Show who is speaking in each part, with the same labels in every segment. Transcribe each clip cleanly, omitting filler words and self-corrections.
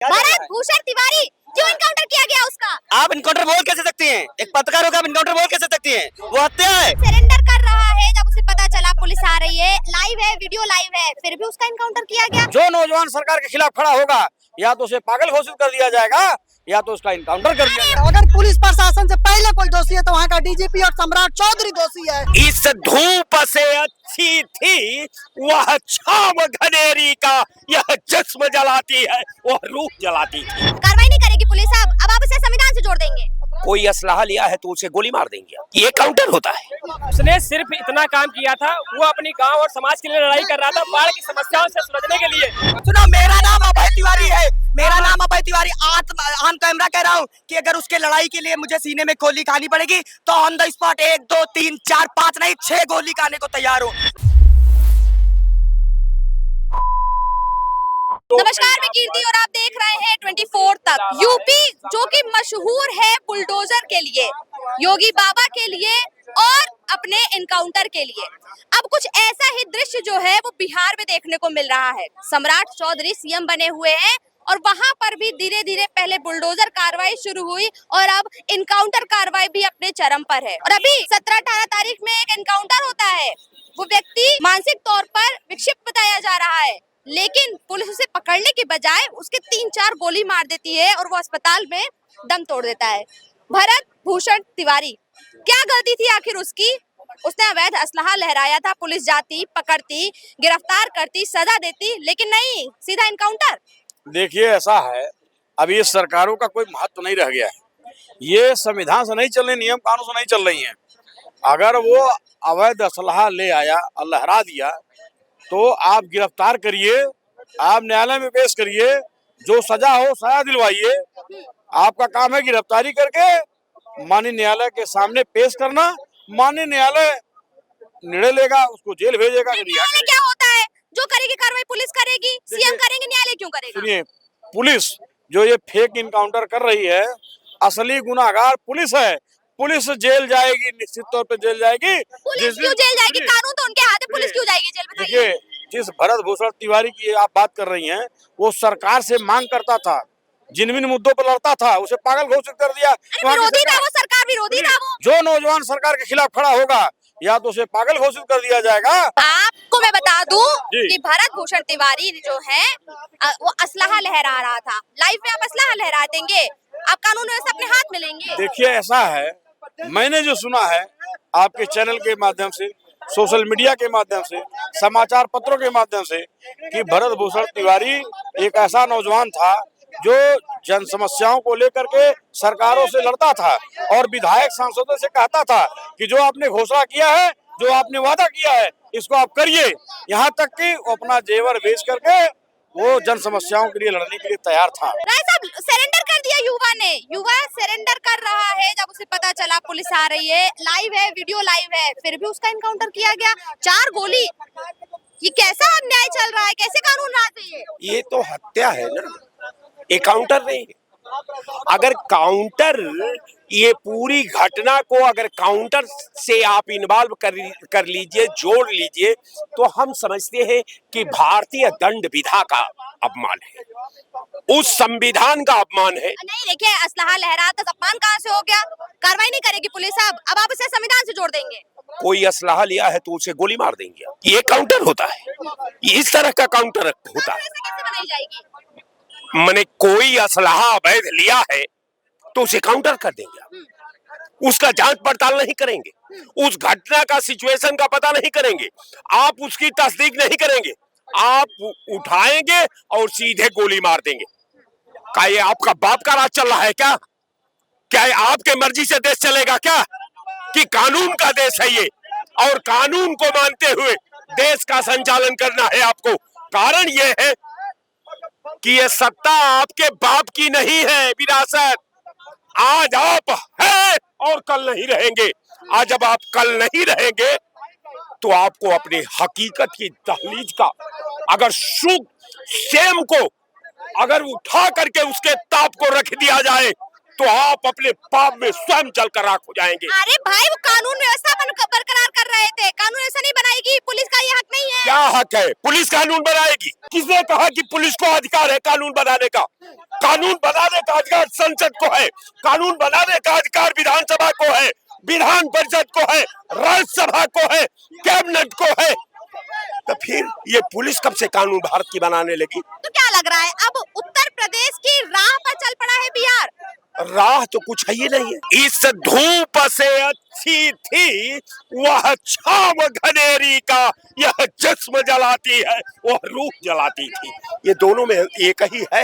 Speaker 1: भरत भूषण तिवारी क्यों इनकाउंटर किया गया उसका?
Speaker 2: आप इनकाउंटर बोल कैसे सकती हैं? एक पत्रकार होकर आप इनकाउंटर बोल कैसे सकती हैं? वो हत्या है।
Speaker 1: सरेंडर कर रहा है जब उसे पता चला पुलिस आ रही है, लाइव है, वीडियो लाइव है, फिर भी उसका इनकाउंटर किया गया।
Speaker 2: जो नौजवान सरकार के खिलाफ खड़ा होगा या तो उसे पागल घोषित कर दिया जाएगा या तो उसका इनकाउंटर कर दिया जाएगा।
Speaker 3: अगर पुलिस प्रशासन से पहले कोई दोषी है तो वहाँ का डीजीपी और सम्राट चौधरी दोषी है।
Speaker 2: इस धूप से अच्छी थी वह छाव घनेरी का, यह जिस्म जलाती है वह रूह जलाती थी।
Speaker 1: कार्रवाई नहीं करेगी पुलिस अब आप उसे संविधान से जोड़ देंगे।
Speaker 2: कोई असलाहा लिया है तो उसे गोली मार देंगे, ये काउंटर होता है।
Speaker 4: उसने सिर्फ इतना काम किया था, वो अपनी गांव और समाज के लिए लड़ाई कर रहा था, बाढ़ की समस्याओं से सुलझने के लिए।
Speaker 3: सुनो, मेरा नाम अभय तिवारी है, मेरा नाम अभय तिवारी। ऑन कैमरा कह रहा हूँ कि अगर उसके लड़ाई के लिए मुझे सीने में गोली खानी पड़ेगी तो ऑन द स्पॉट 1 2 3 4 5 नहीं 6 गोली खाने को तैयार हूँ।
Speaker 1: नमस्कार, मैं कीर्ति और आप देख रहे हैं 24 तक। यूपी जो कि मशहूर है बुलडोजर के लिए, योगी बाबा के लिए और अपने एनकाउंटर के लिए, अब कुछ ऐसा ही दृश्य जो है वो बिहार में देखने को मिल रहा है। सम्राट चौधरी सीएम बने हुए हैं और वहां पर भी धीरे धीरे पहले बुलडोजर कार्रवाई शुरू हुई और अब इनकाउंटर कार्रवाई भी अपने चरम पर है। और अभी 17-18 तारीख में एक एनकाउंटर होता है। वो व्यक्ति मानसिक तौर पर विक्षिप्त बताया जा रहा है, लेकिन पुलिस उसे पकड़ने के बजाय उसके 3-4 गोली मार देती है और वो अस्पताल में दम तोड़ देता है। भरत भूषण तिवारी, क्या गलती थी आखिर उसकी? उसने अवैध असलहा लहराया था, पुलिस जाती, पकड़ती, गिरफ्तार करती, सजा देती, लेकिन नहीं, सीधा इनकाउंटर।
Speaker 5: देखिए, ऐसा है, अभी ये सरकारों का कोई महत्व नहीं रह गया है। ये संविधान से नहीं चल रही, नियम कानून से नहीं चल रही हैं। अगर वो अवैध असलहा ले आया और लहरा दिया तो आप गिरफ्तार करिए, आप न्यायालय में पेश करिए, जो सजा हो सजा दिलवाइए। आपका काम है गिरफ्तारी करके माननीय न्यायालय के सामने पेश करना। माननीय न्यायालय निर्णय लेगा, उसको जेल भेजेगा।
Speaker 1: न्यायालय क्या होता है? जो करेगी कार्रवाई पुलिस करेगी, सीएम करेंगे, न्यायालय क्यों करेगा?
Speaker 5: सुनिए, पुलिस जो ये फेक इनकाउंटर कर रही है, असली गुनाहगार पुलिस है। पुलिस जेल जाएगी, निश्चित तौर पे जेल जाएगी।
Speaker 1: पुलिस क्यों जेल जाएगी? कानून तो उनके हाथ है, पुलिस क्यों जाएगी जेल? बताइए।
Speaker 5: देखिए, जिस भरत भूषण तिवारी की आप बात कर रही हैं, वो सरकार से मांग करता था, जिन जिन मुद्दों पर लड़ता था, उसे पागल घोषित कर दिया।
Speaker 1: विरोधी था वो, सरकार विरोधी था वो।
Speaker 5: जो नौजवान सरकार के खिलाफ खड़ा होगा या तो उसे पागल घोषित कर दिया जाएगा।
Speaker 1: आपको मैं बता दूं कि भरत भूषण तिवारी जो है वो असलहा लहरा रहा था। लाइव में आप असलहा लहरा देंगे, आप कानून व्यवस्था अपने हाथ में लेंगे।
Speaker 5: देखिए, ऐसा है, मैंने जो सुना है आपके चैनल के माध्यम से, सोशल मीडिया के माध्यम से, समाचार पत्रों के माध्यम से, कि भरत भूषण तिवारी एक ऐसा नौजवान था जो जन समस्याओं को लेकर के सरकारों से लड़ता था और विधायक सांसदों से कहता था कि जो आपने घोषणा किया है, जो आपने वादा किया है, इसको आप करिए। यहाँ तक कि वो अपना जेवर बेच करके वो जन समस्याओं के लिए लड़ने के लिए तैयार था।
Speaker 1: राय साहब, सरेंडर कर दिया युवा ने, युवा सरेंडर कर रहा है जब उसे पता चला पुलिस आ रही है, लाइव है, वीडियो लाइव है, फिर भी उसका इनकाउंटर किया गया, 4 गोली। ये कैसा अन्याय चल रहा है? कैसे कानून राज है
Speaker 2: ये तो हत्या है ना, ये काउंटर नहीं। अगर काउंटर, ये पूरी घटना को अगर काउंटर से आप इन्वॉल्व कर लीजिए, जोड़ लीजिए, तो हम समझते हैं कि भारतीय दंड विधा का अपमान है, उस संविधान का अपमान है।
Speaker 1: नहीं, देखिए, असलहा लहरा तो अपमान कहाँ से हो गया? कार्रवाई नहीं करेगी पुलिस अब आप उसे संविधान से जोड़ देंगे।
Speaker 2: कोई असलहा लिया है तो उसे गोली मार देंगे, ये काउंटर होता है, इस तरह का काउंटर होता है।
Speaker 1: कैसे बनाई जाएगी?
Speaker 2: मैंने कोई असलहा अवैध लिया है तो उसे काउंटर कर देंगे, उसका जांच पड़ताल नहीं करेंगे, उस घटना का सिचुएशन का पता नहीं करेंगे, आप उसकी तस्दीक नहीं करेंगे, आप उठाएंगे और सीधे गोली मार देंगे। क्या ये आपका बाप का राज चल रहा है क्या? क्या आपके मर्जी से देश चलेगा क्या? कि कानून का देश है ये, और कानून को मानते हुए देश का संचालन करना है आपको। कारण ये है कि ये सत्ता आपके बाप की नहीं है विरासत। आज आप हैं और कल नहीं रहेंगे। आज जब आप कल नहीं रहेंगे तो आपको अपने हकीकत की दहलीज का अगर सुख सेम को अगर उठा करके उसके ताप को रख दिया जाए तो आप अपने पाप में स्वयं जलकर राख हो जाएंगे।
Speaker 1: अरे भाई, वो कानून व्यवस्था बरकरार कर रहे थे, कानून ऐसा नहीं बनाएगी, पुलिस का ये हक नहीं है।
Speaker 2: क्या हक है? पुलिस कानून बनाएगी? किसने कहा कि पुलिस को अधिकार है कानून बनाने का? कानून बनाने का अधिकार संसद को है, कानून बनाने का अधिकार विधानसभा को है, विधान परिषद को है, राज्यसभा को है, कैबिनेट को है। तो फिर ये पुलिस कब से कानून भारत की बनाने लगी?
Speaker 1: तो क्या लग रहा है अब उत्तर प्रदेश की राह पर चल पड़ा है बिहार?
Speaker 2: राह तो कुछ है ही नहीं है। इस धूप से अच्छी थी वह छाव घनेरी का, यह जिस्म जलाती है वह रूह जलाती थी। ये दोनों में एक ही है,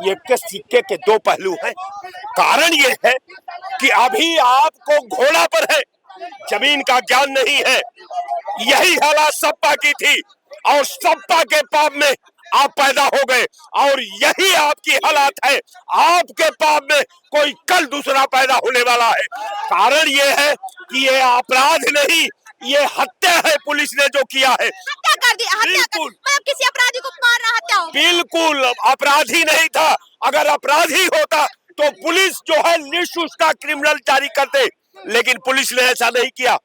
Speaker 2: ये के सिक्के के दो पहलू हैं। कारण ये है कि अभी आपको घोड़ा पर है, जमीन का ज्ञान नहीं है। यही हालत सपा की थी और सपा के पाप में आप पैदा हो गए और यही आपकी हालत है। आपके पाप में कोई कल दूसरा पैदा होने वाला है। कारण ये है कि ये अपराध नहीं, ये हत्या है पुलिस ने जो किया है।
Speaker 1: हत्या कर दी, हत्या कर, मतलब किसी अपराधी को मारना हत्या हो?
Speaker 2: बिल्कुल अपराधी नहीं था। अगर अपराधी होता तो पुलिस जो है लिस्ट उसका क्रिमिनल जारी करते, लेकिन पुलिस ने ऐसा नहीं किया।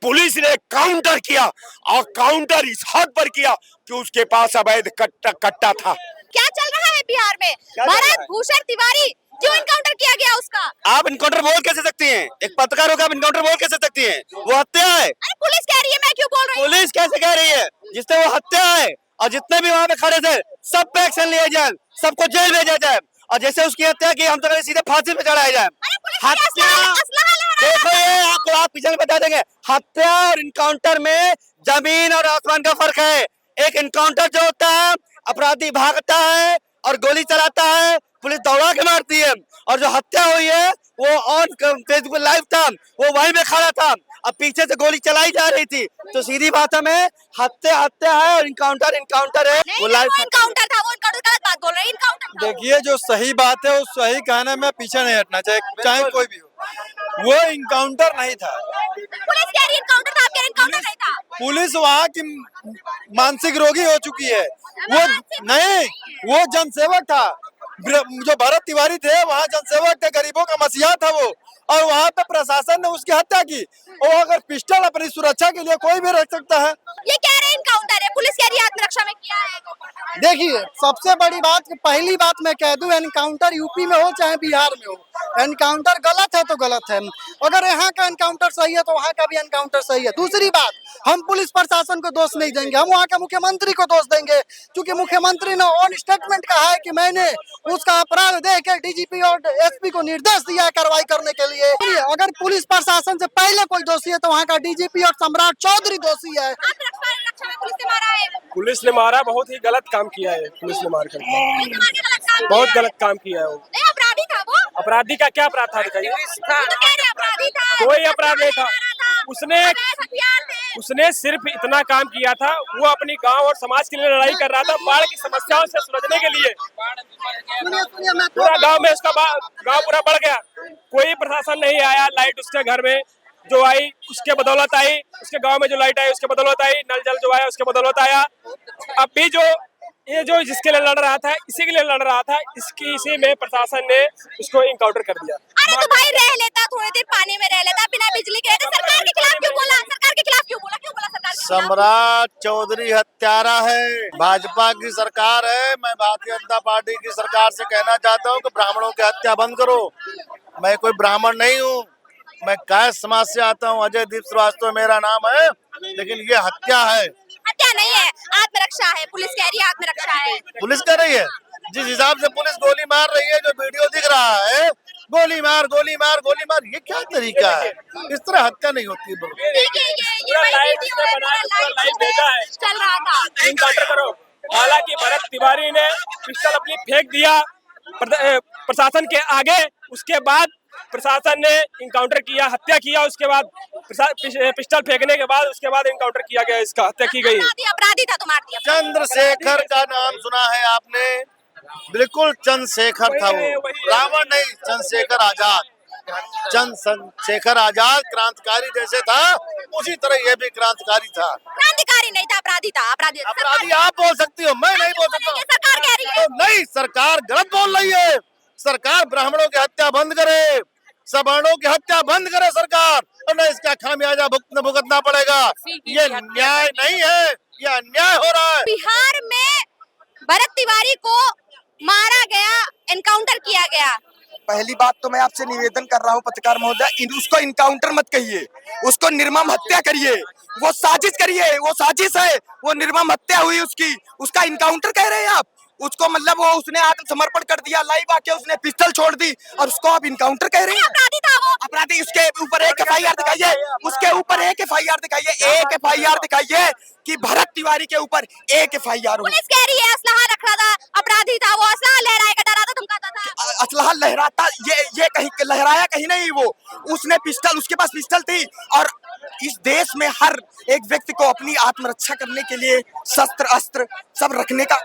Speaker 2: पुलिस ने काउंटर किया और काउंटर इस हद पर किया कि उसके पास अवैध कट्टा था।
Speaker 1: क्या चल रहा है बिहार में? भरत भूषण तिवारी क्यों इनकाउंटर किया गया उसका?
Speaker 6: आप इनकाउंटर बोल कैसे सकती हैं? एक पत्रकार होकर आप इनकाउंटर बोल कैसे सकती हैं? वो हत्या है।
Speaker 1: अरे पुलिस कह रही है, मैं क्यों बोल रही हूँ?
Speaker 6: पुलिस कैसे कह रही है? जिससे वो हत्या है और जितने भी वहाँ पे खड़े थे सब पे एक्शन लिया जाए, सबको जेल भेजा जाए और जैसे उसकी हत्या की हम तो सीधे फांसी पे चढ़ाया जाए। हत्या देखो, ये आपको आप पीछे बता देंगे। हत्या और इनकाउंटर में जमीन और आसमान का फर्क है। एक इनकाउंटर जो होता है अपराधी भागता है और गोली चलाता है, पुलिस दौड़ा के मारती है, और जो हत्या हुई है वो ऑन फेसबुक लाइव था, वो वहीं में खड़ा था, अब पीछे से गोली चलाई जा रही थी। तो सीधी बात में हत्या हत्या है और इनकाउंटर इनकाउंटर है।
Speaker 1: वो लाइव इनकाउंटर था, वो इनकाउंटर गलत बात बोल रहे हैं। इनकाउंटर
Speaker 7: देखिए, जो सही बात है उस सही कहने में पीछे नहीं हटना चाहिए, चाहे कोई भी हो। वो इनकाउंटर नहीं था।
Speaker 1: पुलिस कह रही है इनकाउंटर था, आपके इनकाउंटर नहीं था।
Speaker 7: पुलिस वहाँ की मानसिक रोगी हो चुकी है। वो नहीं, वो जनसेवक था। जो भरत तिवारी थे वहाँ जनसेवक थे, गरीबों का मसीहा था वो, और वहाँ पे प्रशासन ने उसकी हत्या की। और अगर पिस्टल अपनी सुरक्षा के लिए कोई भी रख सकता है।
Speaker 1: ये कह रहे हैं इनकाउंटर है, पुलिस कह रही है आत्मरक्षा में किया है।
Speaker 8: देखिए, सबसे बड़ी बात, पहली बात मैं कह दूं, एनकाउंटर यूपी में हो चाहे बिहार में हो, एनकाउंटर गलत है तो गलत है। अगर यहाँ का एनकाउंटर सही है तो वहाँ का भी एनकाउंटर सही है। दूसरी बात, हम पुलिस प्रशासन को दोष नहीं देंगे, हम वहाँ के मुख्यमंत्री को दोष देंगे, क्योंकि मुख्यमंत्री ने ऑन स्टेटमेंट कहा है कि मैंने उसका अपराध देख के डीजीपी और एसपी को निर्देश दिया है कार्रवाई करने के लिए। अगर पुलिस प्रशासन से पहले कोई दोषी है तो वहाँ का डीजीपी और सम्राट चौधरी दोषी है।
Speaker 1: पुलिस ने मारा है,
Speaker 4: पुलिस ने मारा, बहुत ही गलत काम किया है पुलिस ने मार कर, बहुत गलत काम किया है वो।
Speaker 1: अपराधी था वो।
Speaker 4: अपराधी का क्या अपराध था बताइए?
Speaker 1: अपराधी था,
Speaker 4: कोई अपराध नहीं था। उसने सिर्फ इतना काम किया था, वो अपनी गांव और समाज के लिए लड़ाई कर रहा था, बाढ़ की समस्याओं से सुलझने के लिए। पूरा गांव में उसका गांव पूरा बढ़ गया, कोई प्रशासन नहीं आया। लाइट उसके घर में जो आई उसके बदौलत आई, उसके गांव में जो लाइट आई उसके बदौलत आई, नल जल जो आया उसके बदौलत आया। अब भी जो ये जो जिसके लिए लड़ रहा था, इसी के लिए लड़ रहा था, इसी में प्रशासन ने उसको इनकाउंटर कर दिया।
Speaker 1: अरे तो भाई रह लेता, थोड़ी देर पानी में रह लेता, बिना बिजली के रहता। सरकार के खिलाफ क्यों बोला? सरकार के खिलाफ क्यों बोला? क्यों बोला सरकार के खिलाफ?
Speaker 6: सम्राट चौधरी हत्यारा है, भाजपा की सरकार है। मैं भारतीय जनता पार्टी की सरकार से कहना चाहता हूँ कि ब्राह्मणों की हत्या बंद करो। मैं कोई ब्राह्मण नहीं हूँ, मैं कैश समाज से आता हूँ, अजय दीप श्रीवास्तव मेरा नाम है, लेकिन ये हत्या है।
Speaker 1: हत्या नहीं है, आत्मरक्षा है। पुलिस कह रही है आत्मरक्षा है।
Speaker 6: पुलिस कर रही है, जिस हिसाब से पुलिस गोली मार रही है, जो वीडियो दिख रहा है, गोली मार गोली मार गोली मार, ये क्या तरीका है? इस तरह हत्या नहीं होती।
Speaker 1: चल रहा था
Speaker 4: इनकाउंटर करो। हालांकि भरत तिवारी ने पिस्टल अपनी फेंक दिया प्रशासन के आगे, उसके बाद प्रशासन ने इनकाउंटर किया, हत्या किया। उसके बाद पिस्टल फेंकने के बाद उसके बाद इनकाउंटर किया गया, इसका हत्या की गई।
Speaker 1: अपराधी था तो मार दिया।
Speaker 6: चंद्रशेखर का नाम सुना है आपने? बिल्कुल चंद्रशेखर था वो, रावण नहीं, चंद्रशेखर आजाद। चंद्रशेखर आजाद क्रांतिकारी जैसे था, उसी तरह ये भी क्रांतिकारी था।
Speaker 1: क्रांतिकारी नहीं था, अपराधी था।
Speaker 6: अपराधी आप बोल सकती हो, मैं नहीं बोल सकता।
Speaker 1: सरकार कह रही है।
Speaker 6: नहीं, सरकार गलत बोल रही है। सरकार ब्राह्मणों की हत्या बंद करे, सवर्णों की हत्या बंद करे सरकार, और न इसका खामियाजा भुगतना पड़ेगा। ये न्याय नहीं है, ये अन्याय हो रहा है।
Speaker 1: बिहार में भरत तिवारी को मारा गया, एनकाउंटर किया गया।
Speaker 3: पहली बात तो मैं आपसे निवेदन कर रहा हूँ पत्रकार महोदय, उसको इनकाउंटर मत कहिए, उसको निर्मम हत्या करिए। वो साजिश करिए, वो साजिश है, वो निर्मम हत्या हुई उसकी, उसका इनकाउंटर कह रहे हैं आप। उसको मतलब वो उसने आत्मसमर्पण कर दिया, लाइव आके उसने पिस्टल छोड़ दी और उसको आप इनकाउंटर कह रहे हैं।
Speaker 1: अपराधी था वो।
Speaker 3: अपराधी, उसके ऊपर एक एफआईआर दिखाइए, उसके ऊपर एक एफआईआर दिखाइए, एक एफआईआर दिखाइए कि भरत तिवारी के ऊपर एक एफआईआर हो।
Speaker 1: पुलिस कह रही है असलहा रख रहा था, अपराधी था वो, असलहा लहराएगा, डराता धमकाता था।
Speaker 3: असलहा लहराता, ये कहीं लहराया कहीं नहीं, वो उसने पिस्टल, उसके पास पिस्टल थी। और इस देश में हर एक व्यक्ति को अपनी आत्मरक्षा करने के लिए शस्त्र अस्त्र सब रखने का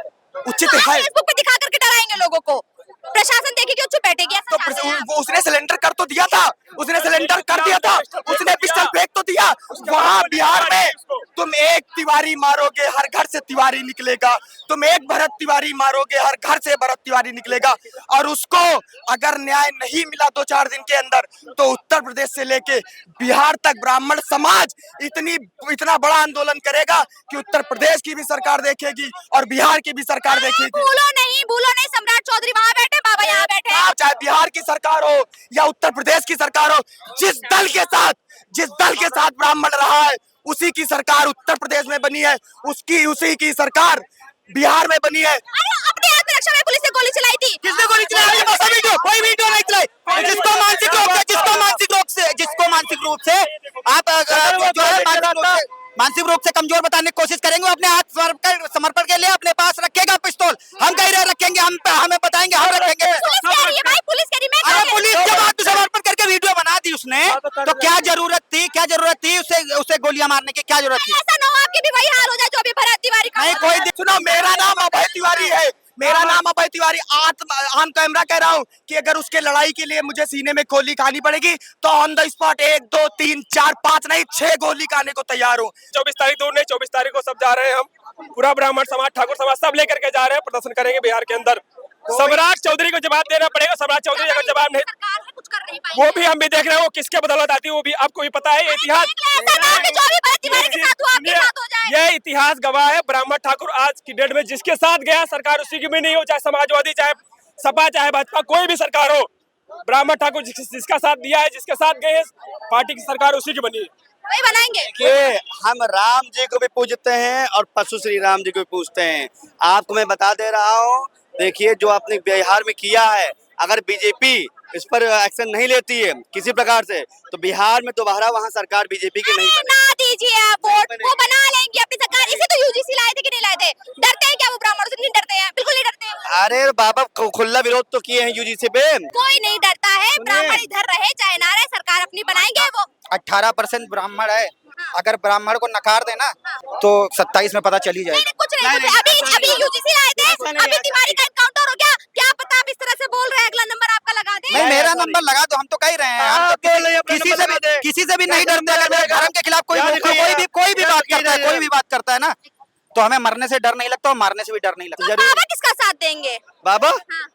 Speaker 3: उचित है।
Speaker 1: फेसबुक पे दिखा करके डराएंगे लोगों को, प्रशासन देखेगी और चुप बैठेगी, ऐसा
Speaker 3: तो
Speaker 1: चाहते हैं आप?
Speaker 3: वो उसने सिलेंडर कर तो दिया था, उसने सिलेंडर कर दिया था, उसने पिस्टल फेंक तो दिया। वहाँ बिहार में तुम एक तिवारी मारोगे, हर घर से तिवारी निकलेगा। तुम एक भरत तिवारी मारोगे, हर घर से भरत तिवारी निकलेगा। और उसको अगर न्याय नहीं मिला 2-4 दिन के अंदर, तो उत्तर प्रदेश से लेके बिहार तक ब्राह्मण समाज इतना बड़ा आंदोलन करेगा कि उत्तर प्रदेश की भी सरकार देखेगी और बिहार की भी सरकार देखेगी।
Speaker 1: भूलो नहीं, सम्राट चौधरी वहाँ बैठे, बाबा यहाँ बैठे।
Speaker 3: चाहे बिहार की सरकार हो या उत्तर प्रदेश की सरकार हो, जिस दल के साथ ब्राह्मण रहा है, उसी की सरकार उत्तर प्रदेश में बनी है, उसी की सरकार बिहार में बनी है।
Speaker 1: अरे अपनी आत्मरक्षा में पुलिस ने गोली चलाई थी।
Speaker 3: किसने गोली चलाई?
Speaker 6: कोई वीडियो नहीं चलाई। जिसको मानसिक रूप से आप जो है मानसिक रूप से कमजोर बताने की कोशिश करेंगे, अपने हाथ समर्पण के लिए अपने पास रखेगा पिस्तौल। हम कहीं रखेंगे, हमें बताएंगे, हम रखेंगे।
Speaker 1: पुलिस कह रही है,
Speaker 6: अरे पुलिस जब आत्मसमर्पण करके वीडियो बना दी उसने, तो क्या जरूरत थी उसे गोलियां मारने की, क्या जरूरत थी?
Speaker 1: ऐसा ना हो आपकी भी वही हाल हो जाए जो अभी भरत तिवारी का
Speaker 6: नहीं,
Speaker 1: हुआ।
Speaker 6: कोई
Speaker 3: सुनो, मेरा नाम अभय तिवारी है, मेरा नाम अभय तिवारी। ऑन कैमरा कह रहा हूँ कि अगर उसके लड़ाई के लिए मुझे सीने में गोली खानी पड़ेगी तो ऑन द स्पॉट 1 2 3 4 5 नहीं 6 गोली खाने को तैयार हूँ।
Speaker 4: 24 तारीख दूर नहीं, 24 तारीख को सब जा रहे हैं हम, पूरा ब्राह्मण समाज, ठाकुर समाज सब लेकर के जा रहे हैं, प्रदर्शन करेंगे बिहार के अंदर। सम्राट चौधरी को जवाब देना पड़ेगा। सम्राट चौधरी अगर जवाब नहीं,
Speaker 1: सरकार है, कुछ कर नहीं पाई।
Speaker 4: वो भी हम भी देख रहे हैं, वो किसके बदौलत आती है वो भी आपको भी पता है। इतिहास,
Speaker 1: ऐसा ना हो कि जो भी भरत तिवारी के साथ हुआ आपके साथ हो जाए।
Speaker 4: ये इतिहास गवाह है। ब्राह्मण ठाकुर आज की डेट में जिसके साथ गया, सरकार उसी की भी नहीं हो, चाहे समाजवादी, चाहे सपा, चाहे भाजपा, कोई भी सरकार हो, ब्राह्मण ठाकुर जिसका साथ दिया है, जिसके साथ गए, पार्टी की सरकार उसी की बनी है।
Speaker 1: वही बनाएंगे।
Speaker 6: देखिए, हम राम जी को भी पूजते हैं और पशु श्री राम जी को भी पूजते हैं। आपको मैं बता दे रहा हूँ, देखिए जो आपने बिहार में किया है, अगर बीजेपी इस पर एक्शन नहीं लेती है किसी प्रकार से, तो बिहार में दोबारा वहाँ सरकार बीजेपी की नहीं बनेगी।
Speaker 1: ना दीजिए आप वोट, वो बना लेंगे अपनी सरकार। इसे तो यूजीसी लाए थे कि नहीं लाए थे? डरते हैं क्या वो ब्राह्मणों से? नहीं डरते हैं, बिल्कुल नहीं डरते हैं।
Speaker 6: अरे बाबा, खुला विरोध तो किए हैं यूजीसी पे।
Speaker 1: कोई नहीं डरता है, ब्राह्मण इधर रहे चाहे ना रहे, सरकार अपनी बनाएंगे। वो
Speaker 8: 18% ब्राह्मण है, अगर ब्राह्मण को नकार देना तो 27 में पता चल ही
Speaker 1: नहीं,
Speaker 8: जाएगा।
Speaker 1: कुछ नहीं, अभी यूजीसी लाए थे, अभी तिवारी का एनकाउंटर हो गया। क्या पता आप इस तरह से बोल रहे हैं, अगला नंबर आपका लगा दे।
Speaker 8: नहीं, मेरा नंबर लगा दो, हम तो कह ही रहे हैं। हम तो किसी से भी नहीं डरते। अगर मेरे धर्म के खिलाफ कोई भी बात करता है ना, तो हमें मरने से डर नहीं लगता और मारने से भी डर नहीं लगता।
Speaker 1: तो बाबा किसका साथ देंगे?
Speaker 6: बाबा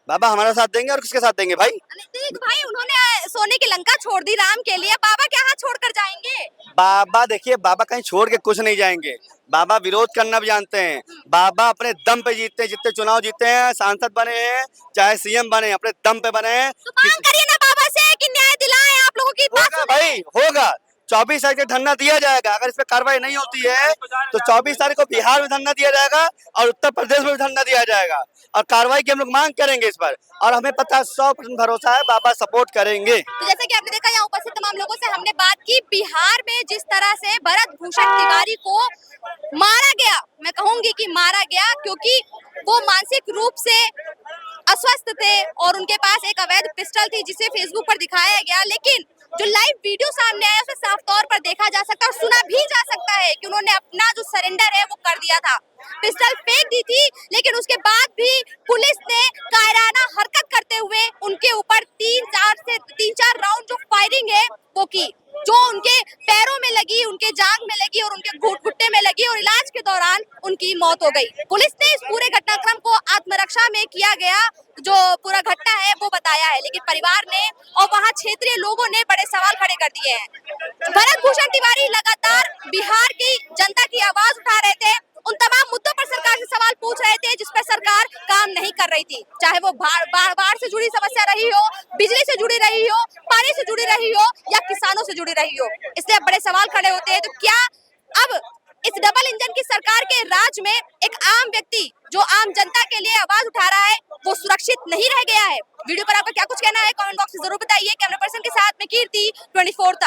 Speaker 6: बाबा हमारा साथ देंगे, और किसके साथ देंगे भाई?
Speaker 1: देख भाई, उन्होंने सोने की लंका छोड़ दी राम के लिए, बाबा क्या हाथ छोड़ कर जाएंगे?
Speaker 6: बाबा देखिए, बाबा कहीं छोड़ के कुछ नहीं जाएंगे। बाबा विरोध करना भी जानते हैं। बाबा अपने दम पे जीतते हैं, जितने चुनाव जीते हैं, सांसद बने हैं, चाहे सीएम बने, अपने दम पे बने हैं।
Speaker 1: तो मांग करिए ना बाबा से कि न्याय दिलाएं, आप लोगों की बात
Speaker 6: होगा भाई, होगा। 24 तारीख को धरना दिया जाएगा। अगर इस पे कार्रवाई नहीं होती है तो 24 तारीख को बिहार में धरना दिया जाएगा और उत्तर प्रदेश में भी धरना दिया जाएगा, और कार्रवाई की हम लोग मांग करेंगे इस पर। और हमें पता है, 100% भरोसा है, बाबा सपोर्ट करेंगे।
Speaker 1: तो जैसे कि आपने देखा, यहाँ उपस्थित तमाम लोगों से हमने बात की, बिहार में जिस तरह से भरत भूषण तिवारी को मारा गया, मैं कहूंगी कि मारा गया, क्योंकि वो मानसिक रूप से अस्वस्थ थे और उनके पास एक अवैध पिस्टल थी जिसे फेसबुक पर दिखाया गया। लेकिन जो लाइव वीडियो सामने आया उसे साफ तौर पर देखा जा सकता है और सुना भी जा सकता है कि उन्होंने अपना जो सरेंडर है वो कर दिया था। पिस्टल फेंक दी थी, लेकिन उसके बाद भी पुलिस ने कायराना हरकत करते हुए उनके ऊपर 3-4 राउंड जो फायरिंग है वो की, जो उनके पैरों में लगी, उनके जांघ में लगी और उनके घुटने में लगी, और इलाज के दौरान उनकी मौत हो गई। पुलिस ने इस पूरे घटनाक्रम को आत्मरक्षा में किया गया जो पूरा घटना है वो बताया है, लेकिन परिवार ने और वहाँ क्षेत्रीय लोगों ने बड़े सवाल खड़े कर दिए हैं। भरत भूषण तिवारी लगातार बिहार की जनता की आवाज उठा रहे थे उन तमाम मुद्दों पर सरकार से सवाल पूछ रहे थे जिस पर सरकार काम नहीं कर रही थी, चाहे वो बाढ़ से जुड़ी समस्या रही हो, बिजली से जुड़ी रही हो, पानी से जुड़ी रही हो या किसानों से जुड़ी रही हो। इसलिए बड़े सवाल खड़े होते हैं, तो क्या अब इस डबल इंजन की सरकार के राज में एक आम व्यक्ति जो आम जनता के लिए आवाज उठा रहा है वो सुरक्षित नहीं रह गया है? वीडियो पर आपका क्या कुछ कहना है कमेंट बॉक्स में जरूर बताइए। कैमरा पर्सन के साथ में कीर्ति, 24 तक।